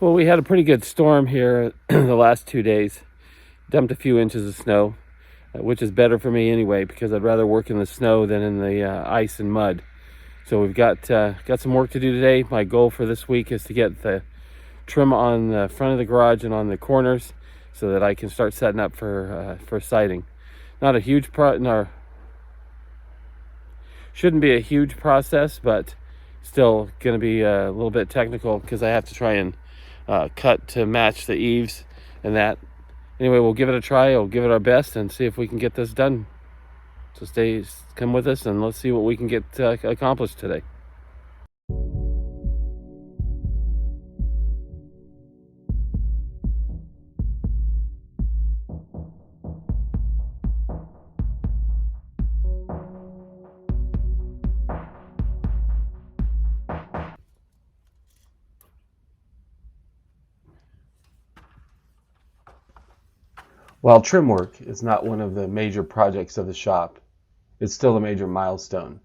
Well, we had a pretty good storm here the last 2 days. Dumped a few inches of snow, which is better for me anyway, because I'd rather work in the snow than in the ice and mud. So we've got some work to do today. My goal for this week is to get the trim on the front of the garage and on the corners, so that I can start setting up for siding. Not a huge shouldn't be a huge process, but still going to be a little bit technical because I have to try and cut to match the eaves and that. Anyway, we'll give it a try. We'll give it our best and see if we can get this done. So come with us, and let's see what we can get accomplished today. While trim work is not one of the major projects of the shop, it's still a major milestone,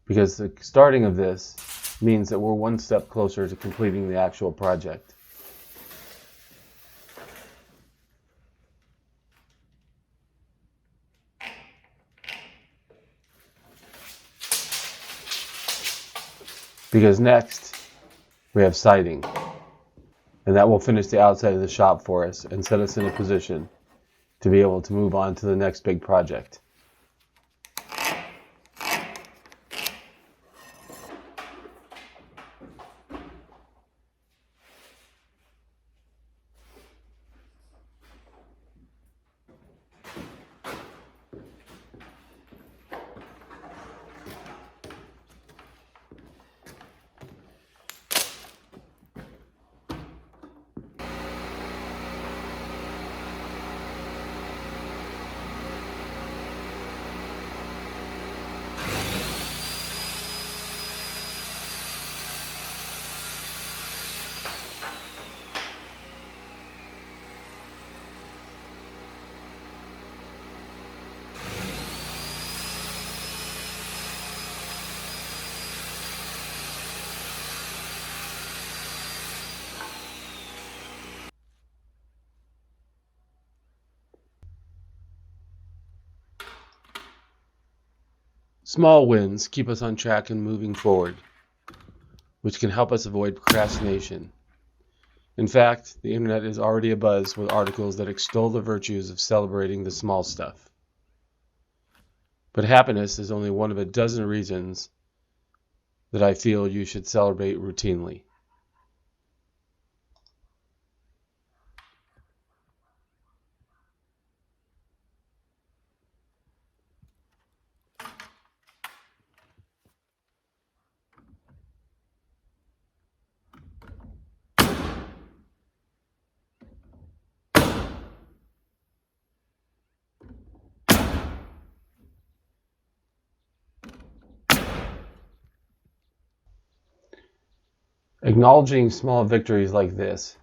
because the starting of this means that we're one step closer to completing the actual project. Because next we have siding, and that will finish the outside of the shop for us and set us in a position to be able to move on to the next big project. Small wins keep us on track and moving forward, which can help us avoid procrastination. In fact, the internet is already abuzz with articles that extol the virtues of celebrating the small stuff. But happiness is only one of a dozen reasons that I feel you should celebrate routinely. Acknowledging small victories like this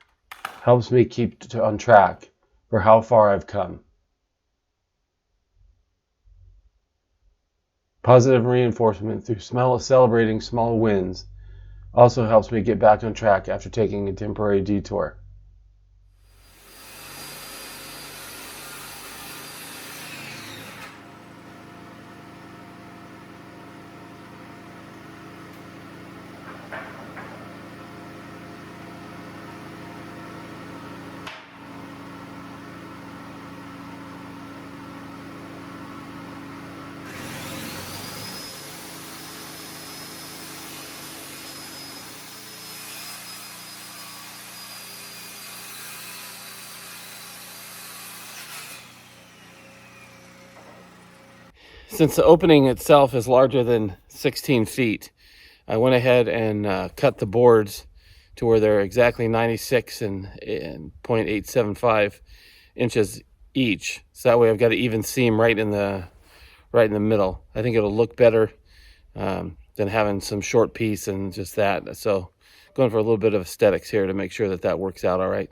helps me keep on track for how far I've come. Positive reinforcement through celebrating small wins also helps me get back on track after taking a temporary detour. Since the opening itself is larger than 16 feet, I went ahead and cut the boards to where they're exactly 96 and 0.875 inches each. So that way I've got an even seam right in the middle. I think it'll look better than having some short piece and just that. So going for a little bit of aesthetics here to make sure that that works out all right.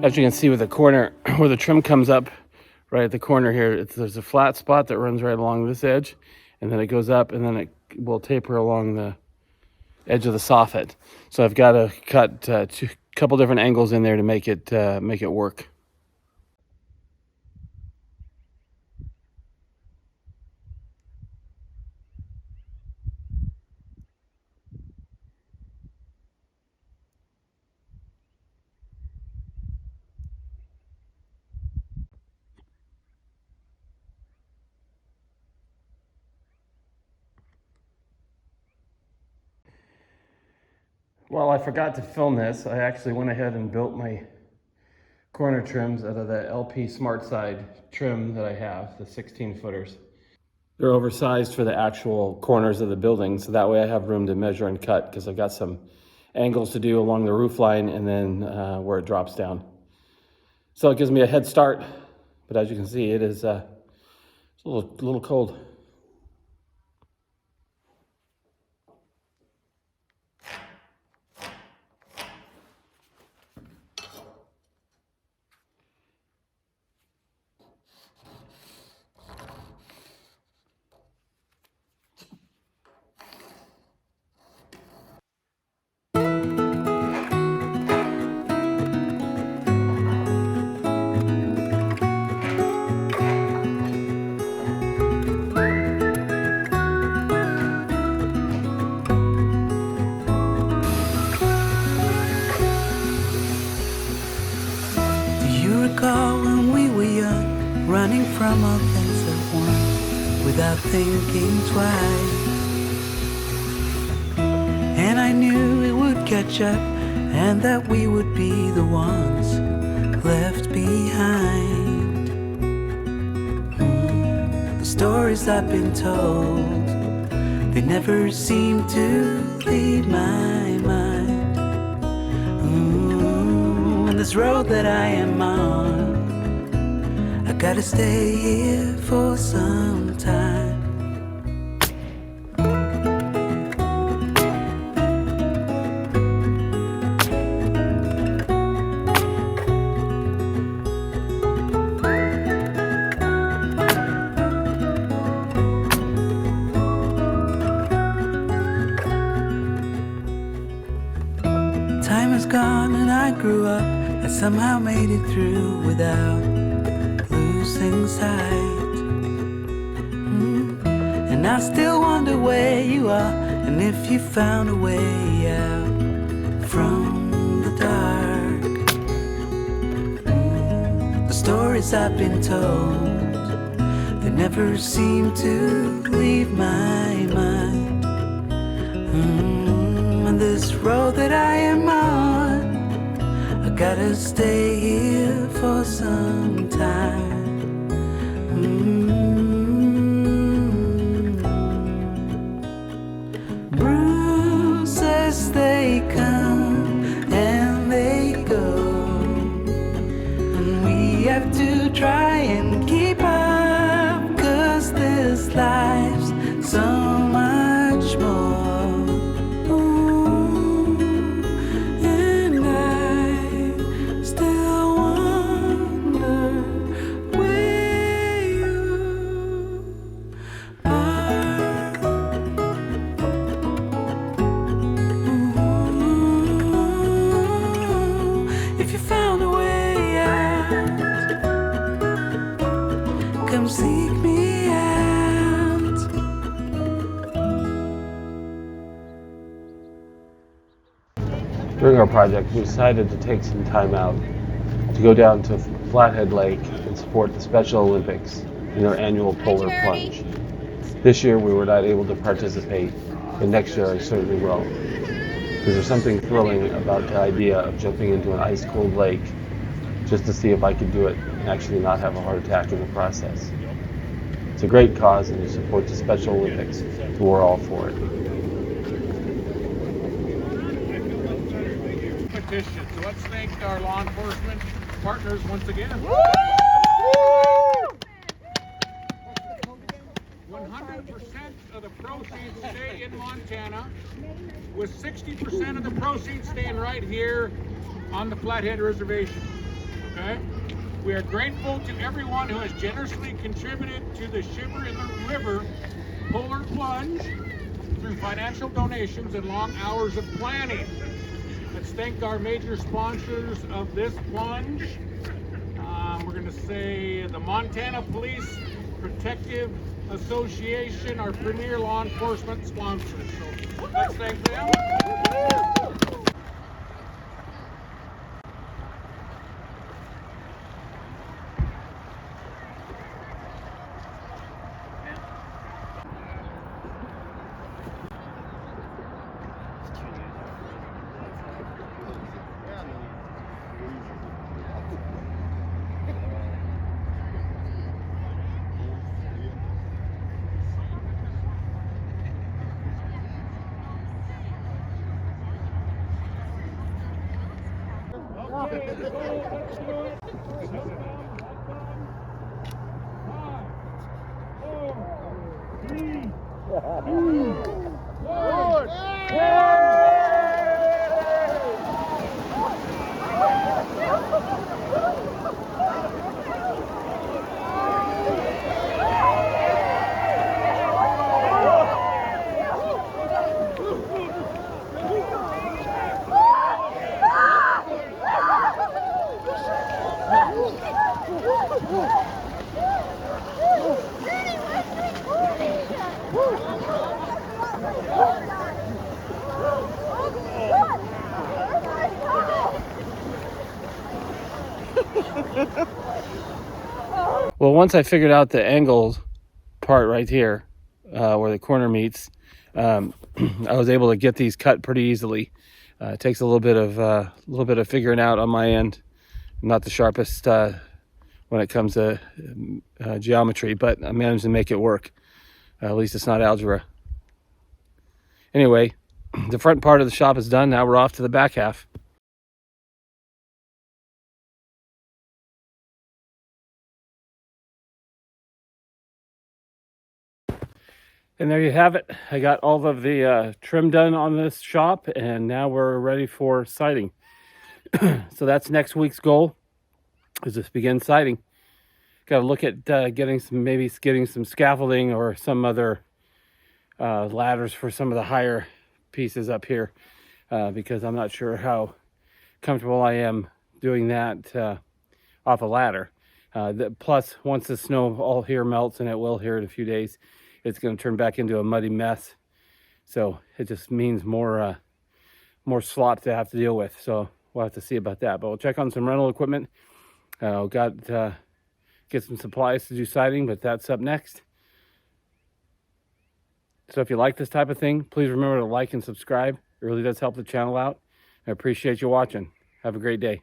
As you can see with the corner, where the trim comes up, right at the corner here, there's a flat spot that runs right along this edge, and then it goes up, and then it will taper along the edge of the soffit. So I've got to cut a couple different angles in there to make it work. Well, I forgot to film this. I actually went ahead and built my corner trims out of the LP SmartSide trim that I have, the 16 footers. They're oversized for the actual corners of the building, so that way I have room to measure and cut, because I've got some angles to do along the roof line and then where it drops down. So it gives me a head start, but as you can see, it's a little cold. When we were young, running from all things at once, without thinking twice. And I knew it would catch up, and that we would be the ones left behind. The stories I've been told, they never seem to leave my mind. And this road that I am on, I gotta stay here for some time. Time is gone and I grew up. I somehow made it through without losing sight. And I still wonder where you are, and if you found a way out from the dark. The stories I've been told, they never seem to leave my mind. And this road that I am on, I gotta stay here for some time. Bruises, they come and they go, and we have to try and keep up, 'cause this life's so much more. Come seek me out. During our project, we decided to take some time out to go down to Flathead Lake and support the Special Olympics in their annual polar plunge. This year we were not able to participate, but next year I certainly will. Because there's something thrilling about the idea of jumping into an ice-cold lake just to see if I could do it and actually not have a heart attack in the process. It's a great cause, and to support the Special Olympics, we're all for it. So let's thank our law enforcement partners once again. 100% of the proceeds stay in Montana, with 60% of the proceeds staying right here on the Flathead Reservation. Okay? We are grateful to everyone who has generously contributed to the Shiver in the River Polar Plunge through financial donations and long hours of planning. Let's thank our major sponsors of this plunge. We're going to say the Montana Police Protective Association, our premier law enforcement sponsors. So let's thank them. Okay, let's go. Let's do it. Five, 4, 3, 2, 1. Well, once I figured out the angled part right here, where the corner meets, I was able to get these cut pretty easily. It takes a little bit of figuring out on my end. I'm not the sharpest when it comes to geometry, but I managed to make it work. At least it's not algebra. Anyway, the front part of the shop is done. Now we're off to the back half. And there you have it. I got all of the trim done on this shop, and now we're ready for siding. So that's next week's goal, is to begin siding. Got to look at getting some scaffolding or some other ladders for some of the higher pieces up here, because I'm not sure how comfortable I am doing that off a ladder. Plus, once the snow all here melts, and it will here in a few days, it's going to turn back into a muddy mess. So it just means more slop to have to deal with. So we'll have to see about that. But we'll check on some rental equipment. Get some supplies to do siding, but that's up next. So if you like this type of thing, please remember to like and subscribe. It really does help the channel out. I appreciate you watching. Have a great day.